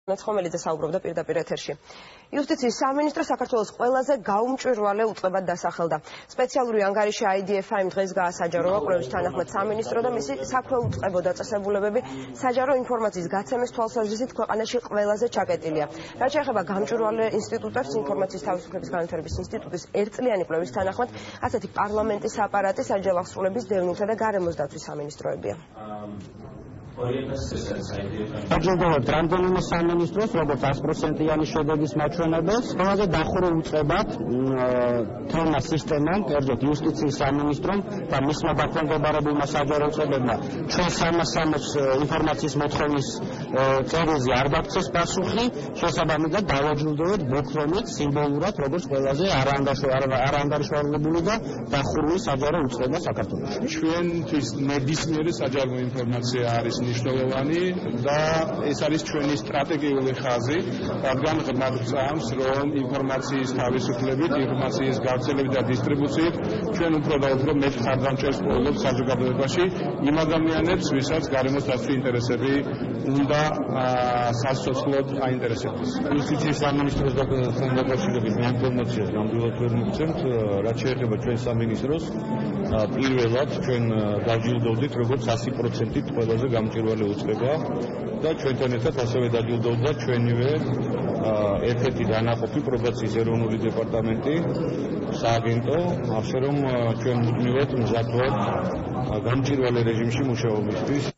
Ხომელიძე საუბრობდა პირდაპირ ეთერში. იუსტიციის სამინისტრო საქართველოს ყველაზე გაუმჭვირვალე უწყებად დასახელდა. სპეციალური ანგარიში IDF-მა დღეს გაასაჯაროვა კვლევის თანახმად სამინისტრო და მისი საქვეუწყებო დაწესებულებები საჯარო ინფორმაციის გაცემის თვალსაზრისით ქვეყანაში ყველაზე ჩაკეტილია. რაც შეეხება გამჭვირვალე ინსტიტუტებს, ინფორმაციის თავისუფლების განვითარების ინსტიტუტის ერთწლიანი კვლევის თანახმად, ასეთი პარლამენტის აპარატი, საჯარო აღსრულების დევნილთა და გარემოს დაცვის სამინისტროებია. აჯილდოვებთ რამდენიმე სამინისტროს, როგორც 100%-იანი შედეგის მაჩვენებელს, ყველაზე დახურულ უწყებად თემა სისტემამ, კერძოდ იუსტიციის სამინისტრომ და მისმა დაქვემდებარებულმა საჯარო უწყებებმა ჩვენ 360 ინფორმაციის მოთხოვნის წერილზე არ დაგწეს პასუხი, შესაბამისად დავაჯილდოვებთ მოქრომით სიმბოლურად, როგორც ყველაზე არაანგარიშვალებული და დახურული საჯარო უწყება საქართველოში. ჩვენთვის ნებისმიერი საჯარო ინფორმაცია არის მნიშვნელოვანი და ეს არის ჩვენი სტრატეგიული ხაზი, რადგან ღრმად ვწამს, რომ ინფორმაციის თავისუფლებით, ინფორმაციის გავრცელებით და დისტრიბუციით ჩვენ უფრო და უფრო მეტ ხარჯამჭერს პოულობთ საზოგადოებაში იმ ადამიანებს, ვისაც გარემოს დაცვის ინტერესები უნდა სასიცოცხლოდ აინტერესებდეს. იუსტიციის სამინისტროს დაკავშირებით ინფორმაციას ნამდვილად ვერ მივცემთ, რაც შეეხება ჩვენ სამინისტროს. პირველად ჩვენ დავჯილდოვდით როგორც 100%-ით ყველაზე გამჭვირვალე უწყება და ჩვენთან ერთად ასევე დაჯილდოვდა ჩვენივე ერთ-ერთი დანაყოფი პრობაციის ეროვნული დეპარტამენტი სააგენტო, ასე რომ ჩვენ მუდმივად მზად ვართ გამჭვირვალე რეჟიმში მუშაობისთვის.